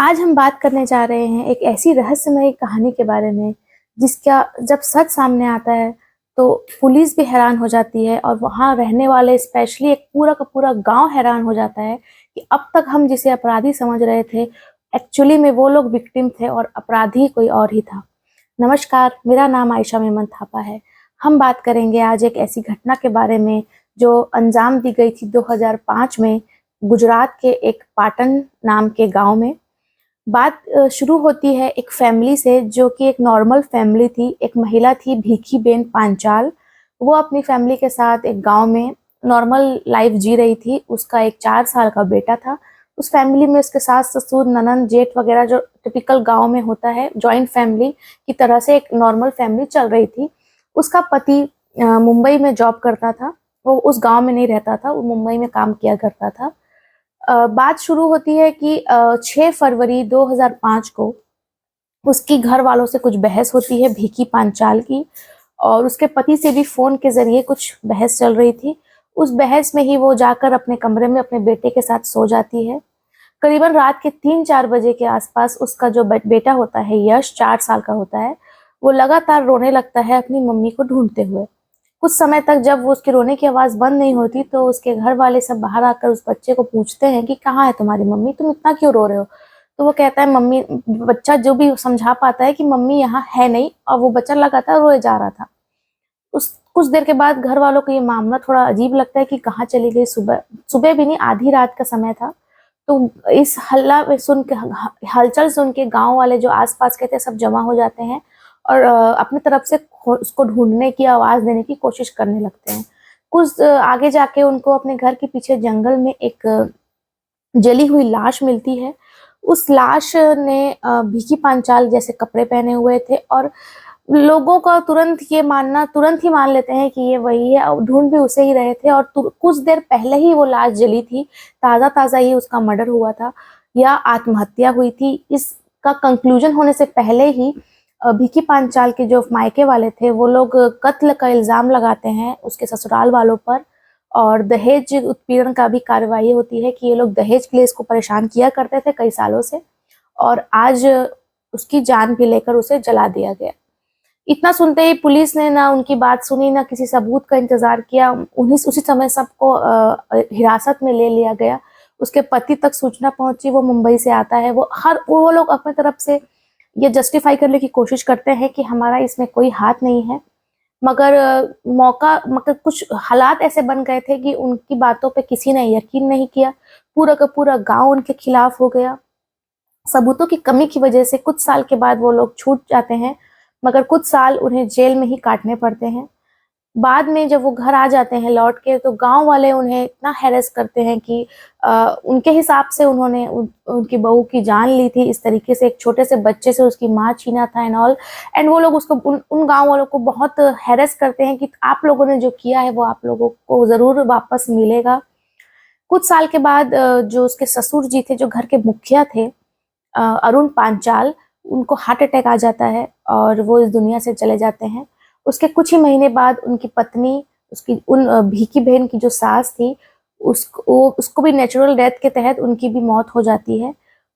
आज हम बात करने जा रहे हैं एक ऐसी रहस्यमय कहानी के बारे में जिसका जब सच सामने आता है तो पुलिस भी हैरान हो जाती है और वहां रहने वाले स्पेशली एक पूरा का पूरा गांव हैरान हो जाता है कि अब तक हम जिसे अपराधी समझ रहे थे एक्चुअली में वो लोग विक्टिम थे और अपराधी कोई और ही था। नमस्कार, मेरा नाम आयशा मेमन थापा है। हम बात करेंगे आज एक ऐसी घटना के बारे में जो अंजाम दी गई थी 2005 में गुजरात के एक पाटन नाम के गांव में। बात शुरू होती है एक फैमिली से जो कि एक नॉर्मल फैमिली थी। एक महिला थी भीखी बेन पांचाल। वो अपनी फैमिली के साथ एक गांव में नॉर्मल लाइफ जी रही थी। उसका एक 4 साल का बेटा था। उस फैमिली में उसके सास ससुर ननंद जेठ वगैरह जो टिपिकल गांव में होता है जॉइंट फैमिली की तरह से एक नॉर्मल फैमिली चल रही थी। उसका पति मुंबई में जॉब करता था। वो उस गांव में नहीं रहता था, वो मुंबई में काम किया करता था। बात शुरू होती है कि 6 फरवरी 2005 को उसकी घर वालों से कुछ बहस होती है भीखी पांचाल की, और उसके पति से भी फोन के जरिए कुछ बहस चल रही थी। उस बहस में ही वो जाकर अपने कमरे में अपने बेटे के साथ सो जाती है। करीबन रात के 3-4 बजे के आसपास उसका जो बेटा होता है यश, 4 साल का होता है, वो लगातार रोने लगता है अपनी मम्मी को ढूंढते हुए। कुछ समय तक जब वो उसके रोने की आवाज बंद नहीं होती तो उसके घर वाले सब बाहर आकर उस बच्चे को पूछते हैं कि कहाँ है तुम्हारी मम्मी, तुम इतना क्यों रो रहे हो। तो वो कहता है मम्मी, बच्चा जो भी समझा पाता है कि मम्मी यहाँ है नहीं, और वो बच्चा लगातार रोए जा रहा था। उस कुछ देर के बाद घर वालों को ये मामला थोड़ा अजीब लगता है कि कहाँ चली गई। सुबह सुबह भी नहीं, आधी रात का समय था। तो इस हल्ला सुन के, हलचल सुन के गांव वाले जो आसपास के थे सब जमा हो जाते हैं और अपनी तरफ से उसको ढूंढने की, आवाज देने की कोशिश करने लगते हैं। कुछ आगे जाके उनको अपने घर के पीछे जंगल में एक जली हुई लाश मिलती है। उस लाश ने भीखी पांचाल जैसे कपड़े पहने हुए थे, और लोगों का तुरंत ही मान लेते हैं कि ये वही है, और ढूंढ भी उसे ही रहे थे। और कुछ देर पहले ही वो लाश जली थी, ताजा ताजा ही उसका मर्डर हुआ था या आत्महत्या हुई थी, इसका कंक्लूजन होने से पहले ही भीखी पांचाल के जो मायके वाले थे वो लोग कत्ल का इल्जाम लगाते हैं उसके ससुराल वालों पर। और दहेज उत्पीड़न का भी कार्रवाई होती है कि ये लोग दहेज के लिए इसको परेशान किया करते थे कई सालों से, और आज उसकी जान भी लेकर उसे जला दिया गया। इतना सुनते ही पुलिस ने ना उनकी बात सुनी, ना किसी सबूत का इंतजार किया। उसी समय सबको हिरासत में ले लिया गया। उसके पति तक सूचना पहुंची, वो मुंबई से आता है। वो लोग अपनी तरफ से ये जस्टिफाई करने की कोशिश करते हैं कि हमारा इसमें कोई हाथ नहीं है, मगर मगर कुछ हालात ऐसे बन गए थे कि उनकी बातों पे किसी ने यकीन नहीं किया। पूरा का पूरा गांव उनके खिलाफ हो गया। सबूतों की कमी की वजह से कुछ साल के बाद वो लोग छूट जाते हैं, मगर कुछ साल उन्हें जेल में ही काटने पड़ते हैं। बाद में जब वो घर आ जाते हैं लौट के, तो गांव वाले उन्हें इतना हैरेस करते हैं कि उनके हिसाब से उन्होंने उनकी बहू की जान ली थी। इस तरीके से एक छोटे से बच्चे से उसकी माँ छीना था एंड ऑल। एंड वो लोग उसको उन गांव वालों को बहुत हैरेस करते हैं कि आप लोगों ने जो किया है वो आप लोगों को जरूर वापस मिलेगा। कुछ साल के बाद जो उसके ससुर जी थे, जो घर के मुखिया थे, अरुण पांचाल, उनको हार्ट अटैक आ जाता है और वो इस दुनिया से चले जाते हैं। उसके कुछ ही महीने बाद उनकी पत्नी, उसकी उन भीखी बहन की जो सास थी, उसको भी नेचुरल डेथ के तहत उनकी भी मौत हो जाती है।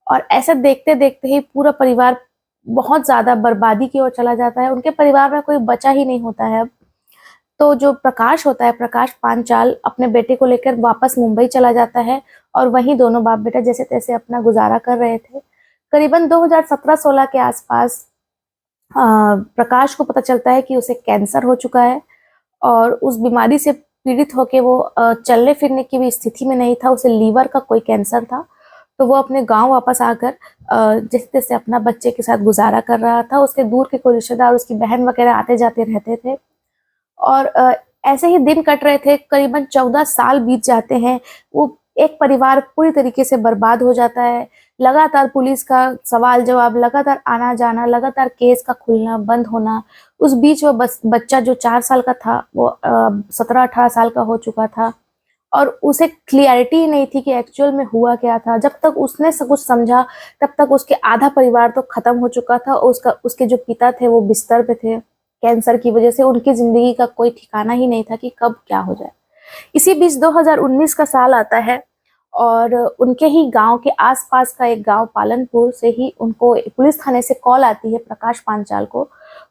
और ऐसा देखते देखते ही पूरा परिवार बहुत ज्यादा बर्बादी की ओर चला जाता है। उनके परिवार में कोई बचा ही नहीं होता है। तो जो प्रकाश होता है, प्रकाश पांचाल, अपने बेटे को लेकर वापस मुंबई चला जाता है और वहीं दोनों बाप बेटा जैसे तैसे अपना गुजारा कर रहे थे। करीबन 2017-16 के आसपास प्रकाश को पता चलता है कि उसे कैंसर हो चुका है, और उस बीमारी से पीड़ित होकर वो चलने फिरने की भी स्थिति में नहीं था। उसे लीवर का कोई कैंसर था। तो वो अपने गांव वापस आकर जैसे तैसे अपना बच्चे के साथ गुजारा कर रहा था। उसके दूर के कोई रिश्तेदार, उसकी बहन वगैरह आते जाते रहते थे, और ऐसे ही दिन कट रहे थे। करीबन 14 साल बीत जाते हैं। वो एक परिवार पूरी तरीके से बर्बाद हो जाता है। लगातार पुलिस का सवाल जवाब, लगातार आना जाना, लगातार केस का खुलना बंद होना। उस बीच वो बच्चा जो 4 साल का था वो 17-18 साल का हो चुका था, और उसे क्लियरिटी ही नहीं थी कि एक्चुअल में हुआ क्या था। जब तक उसने सब कुछ समझा तब तक उसके आधा परिवार तो खत्म हो चुका था। उसके जो पिता थे वो बिस्तर पे थे। कैंसर की वजह से उनकी जिंदगी का कोई ठिकाना ही नहीं था कि कब क्या हो जाए। इसी बीच 2019 का साल आता है और उनके ही गांव के आसपास का एक गांव पालनपुर से ही उनको पुलिस थाने से कॉल आती है प्रकाश पांचाल को।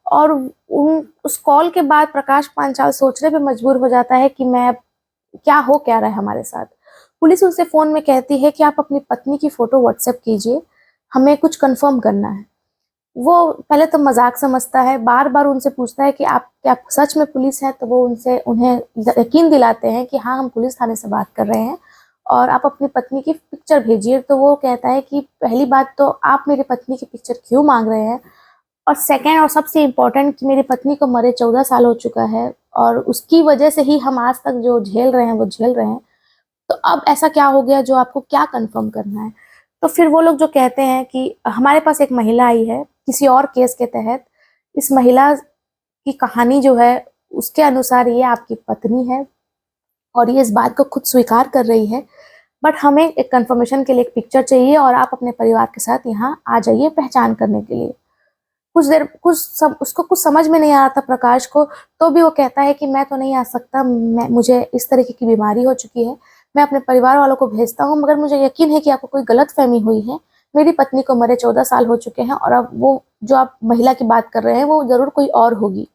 और उस कॉल के बाद प्रकाश पांचाल सोचने पे मजबूर हो जाता है कि मैं क्या रहा है हमारे साथ। पुलिस उनसे फोन में कहती है कि आप अपनी पत्नी की फोटो व्हाट्सएप कीजिए, हमें कुछ कंफर्म करना है। वो पहले तो मजाक समझता है, बार बार उनसे पूछता है कि आप क्या सच में पुलिस है, तो वो उन्हें यकीन दिलाते हैं कि हाँ हम पुलिस थाने से बात कर रहे हैं और आप अपनी पत्नी की पिक्चर भेजिए। तो वो कहता है कि पहली बात तो आप मेरी पत्नी की पिक्चर क्यों मांग रहे हैं, और सेकंड और सबसे इम्पोर्टेंट कि मेरी पत्नी को मरे 14 साल हो चुका है और उसकी वजह से ही हम आज तक जो झेल रहे हैं वो झेल रहे हैं, तो अब ऐसा क्या हो गया जो आपको क्या कंफर्म करना है। तो फिर वो लोग जो कहते हैं कि हमारे पास एक महिला आई है किसी और केस के तहत, इस महिला की कहानी जो है उसके अनुसार ये आपकी पत्नी है और ये इस बात को खुद स्वीकार कर रही है, बट हमें एक कंफर्मेशन के लिए एक पिक्चर चाहिए और आप अपने परिवार के साथ यहाँ आ जाइए पहचान करने के लिए। उसको कुछ समझ में नहीं आ रहा था प्रकाश को, तो भी वो कहता है कि मैं तो नहीं आ सकता, मुझे इस तरीके की बीमारी हो चुकी है, मैं अपने परिवार वालों को भेजता हूँ, मगर मुझे यकीन है कि आपको कोई गलतफहमी हुई है, मेरी पत्नी को मरे 14 साल हो चुके हैं और अब वो जो आप महिला की बात कर रहे हैं वो जरूर कोई और होगी।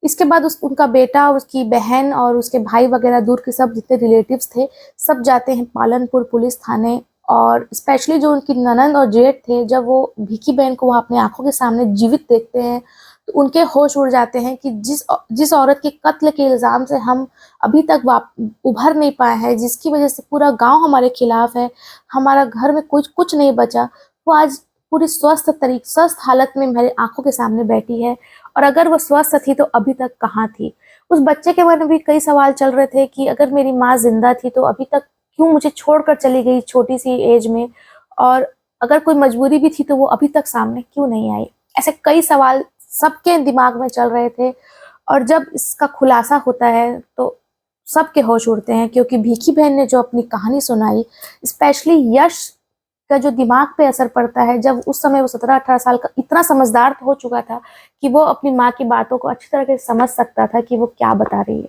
इसके बाद उनका बेटा, उसकी बहन और उसके भाई वगैरह दूर के सब जितने रिलेटिव्स थे सब जाते हैं पालनपुर पुलिस थाने। और स्पेशली जो उनकी ननंद और जेठ थे, जब वो भिकी बहन को वहाँ अपने आंखों के सामने जीवित देखते हैं तो उनके होश उड़ जाते हैं कि जिस औरत के कत्ल के इल्ज़ाम से हम अभी तक उभर नहीं पाए हैं, जिसकी वजह से पूरा गांव हमारे खिलाफ है, हमारा घर में कुछ नहीं बचा, वो आज पूरी स्वस्थ हालत में मेरे आंखों के सामने बैठी है। और अगर वो स्वस्थ थी तो अभी तक कहाँ थी। उस बच्चे के मन में भी कई सवाल चल रहे थे कि अगर मेरी माँ जिंदा थी तो अभी तक क्यों मुझे छोड़कर चली गई छोटी सी एज में, और अगर कोई मजबूरी भी थी तो वो अभी तक सामने क्यों नहीं आई। ऐसे कई सवाल सबके दिमाग में चल रहे थे और जब इसका खुलासा होता है तो सबके होश उड़ते हैं, क्योंकि भिकी बहन ने जो अपनी कहानी सुनाई, स्पेशली यश का जो दिमाग पे असर पड़ता है, जब उस समय वो 17-18 साल का इतना समझदार हो चुका था कि वो अपनी माँ की बातों को अच्छी तरह से समझ सकता था कि वो क्या बता रही है।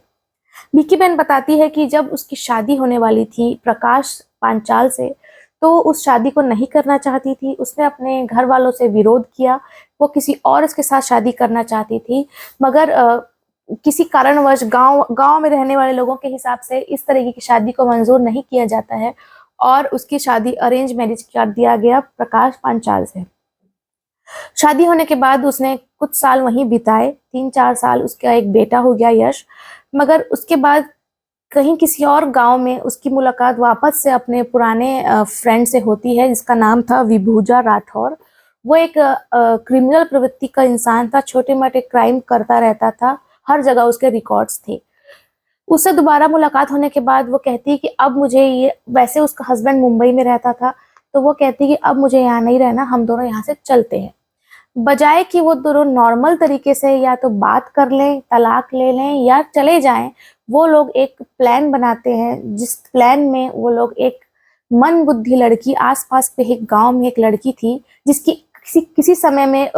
भिकी बहन बताती है कि जब उसकी शादी होने वाली थी प्रकाश पांचाल से, तो उस शादी को नहीं करना चाहती थी, उसने अपने घर वालों से विरोध किया, वो किसी और के साथ शादी करना चाहती थी, मगर किसी कारणवश गांव में रहने वाले लोगों के हिसाब से इस तरीके की शादी को मंजूर नहीं किया जाता है और उसकी शादी अरेंज मैरिज कर दिया गया प्रकाश पांचाल से। शादी होने के बाद उसने कुछ साल वहीं बिताए, 3-4 साल, उसका एक बेटा हो गया यश, मगर उसके बाद कहीं किसी और गांव में उसकी मुलाकात वापस से अपने पुराने फ्रेंड से होती है जिसका नाम था विभूजा राठौर। वो एक क्रिमिनल प्रवृत्ति का इंसान था, छोटे मोटे क्राइम करता रहता था, हर जगह उसके रिकॉर्ड्स थे। उससे दोबारा मुलाकात होने के बाद वो कहती है कि अब मुझे ये, वैसे उसका हस्बैंड मुंबई में रहता था, तो वो कहती है कि अब मुझे यहाँ नहीं रहना, हम दोनों यहाँ से चलते हैं। बजाय कि वो दोनों नॉर्मल तरीके से या तो बात कर लें, तलाक ले लें या चले जाएं, वो लोग एक प्लान बनाते हैं, जिस प्लान में वो लोग एक मन बुद्धि लड़की, आसपास पे एक गांव में एक लड़की थी जिसकी किसी समय में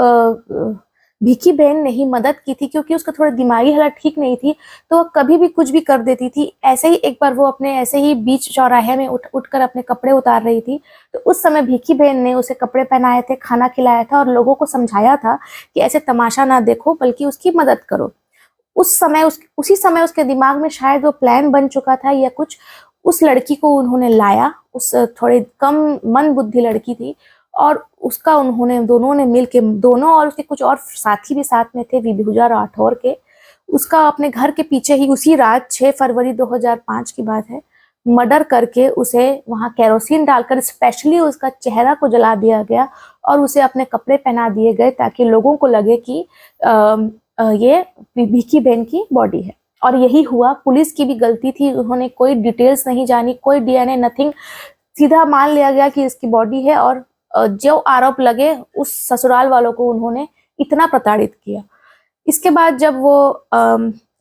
भिकी बहन ने ही मदद की थी, क्योंकि उसका थोड़ा दिमागी हालत ठीक नहीं थी, तो वो कभी भी कुछ भी कर देती थी। ऐसे ही एक बार वो अपने ऐसे ही बीच चौराहे में उठकर अपने कपड़े उतार रही थी, तो उस समय भिकी बहन ने उसे कपड़े पहनाए थे, खाना खिलाया था और लोगों को समझाया था कि ऐसे तमाशा ना देखो बल्कि उसकी मदद करो। उसी समय उसके दिमाग में शायद वो प्लान बन चुका था या कुछ। उस लड़की को उन्होंने लाया, उस थोड़े कम मन बुद्धि लड़की थी, और उसका दोनों ने मिल के, दोनों और उसके कुछ और साथी भी साथ में थे विभूजा राठौर के, उसका अपने घर के पीछे ही उसी रात 6 फरवरी 2005 की बात है, मर्डर करके उसे वहां केरोसिन डालकर स्पेशली उसका चेहरा को जला दिया गया और उसे अपने कपड़े पहना दिए गए ताकि लोगों को लगे कि ये भिकी बहन की बॉडी है। और यही हुआ। पुलिस की भी गलती थी, उन्होंने कोई डिटेल्स नहीं जानी, कोई डीएनए नथिंग, सीधा मान लिया गया कि इसकी बॉडी है और जो आरोप लगे उस ससुराल वालों को उन्होंने इतना प्रताड़ित किया। इसके बाद जब वो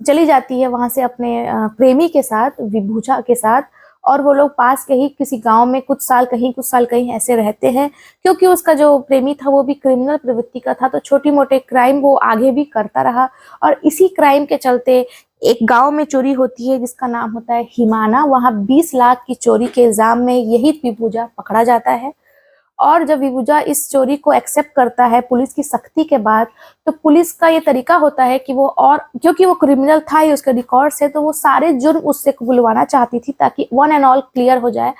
चली जाती है वहां से अपने प्रेमी के साथ, विभूजा के साथ, और वो लोग पास के ही किसी गांव में कुछ साल कहीं ऐसे रहते हैं, क्योंकि उसका जो प्रेमी था वो भी क्रिमिनल प्रवृत्ति का था, तो छोटी मोटे क्राइम वो आगे भी करता रहा और इसी क्राइम के चलते एक गांव में चोरी होती है जिसका नाम होता है हिमाना। वहां 20 लाख की चोरी के इल्जाम में यही विभूजा पकड़ा जाता है। और जब विभूजा इस चोरी को एक्सेप्ट करता है पुलिस की सख्ती के बाद, तो पुलिस का ये तरीका होता है कि वो, और क्योंकि वो क्रिमिनल था ही उसके रिकॉर्ड से, तो वो सारे जुर्म उससे बुलवाना चाहती थी ताकि वन एंड ऑल क्लियर हो जाए।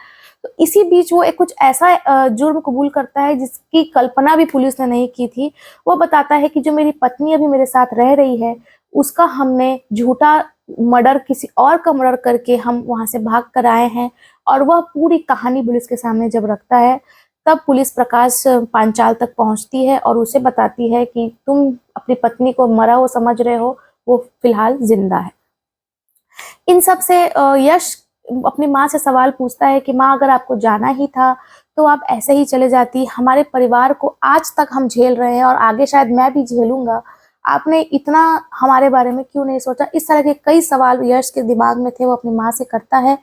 तो इसी बीच वो एक कुछ ऐसा जुर्म कबूल करता है जिसकी कल्पना भी पुलिस ने नहीं की थी। वो बताता है कि जो मेरी पत्नी अभी मेरे साथ रह रही है, उसका हमने झूठा मर्डर, किसी और का मर्डर करके हम वहां से भाग कर आए हैं। और वह पूरी कहानी पुलिस के सामने जब रखता है, तब पुलिस प्रकाश पांचाल तक पहुंचती है और उसे बताती है कि तुम अपनी पत्नी को मरा हुआ समझ रहे हो, वो फिलहाल जिंदा है। इन सब से यश अपनी माँ से सवाल पूछता है कि माँ, अगर आपको जाना ही था तो आप ऐसे ही चले जाती। हमारे परिवार को आज तक हम झेल रहे हैं और आगे शायद मैं भी झेलूंगा, आपने इतना हमारे बारे में क्यों नहीं सोचा। इस तरह के कई सवाल यश के दिमाग में थे, वो अपनी माँ से करता है,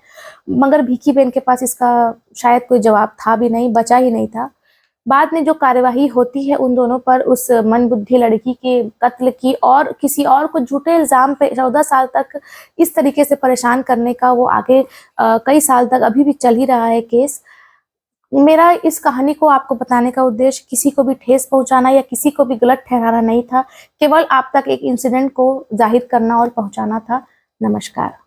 मगर भीखी बहन के पास इसका शायद कोई जवाब था भी नहीं, बचा ही नहीं था। बाद में जो कार्यवाही होती है उन दोनों पर, उस मंदबुद्धि लड़की के कत्ल की और किसी और को झूठे इल्जाम पे 14 साल तक इस तरीके से परेशान करने का, वो आगे कई साल तक अभी भी चल ही रहा है केस। मेरा इस कहानी को आपको बताने का उद्देश्य किसी को भी ठेस पहुंचाना या किसी को भी गलत ठहराना नहीं था, केवल आप तक एक इंसिडेंट को जाहिर करना और पहुंचाना था। नमस्कार।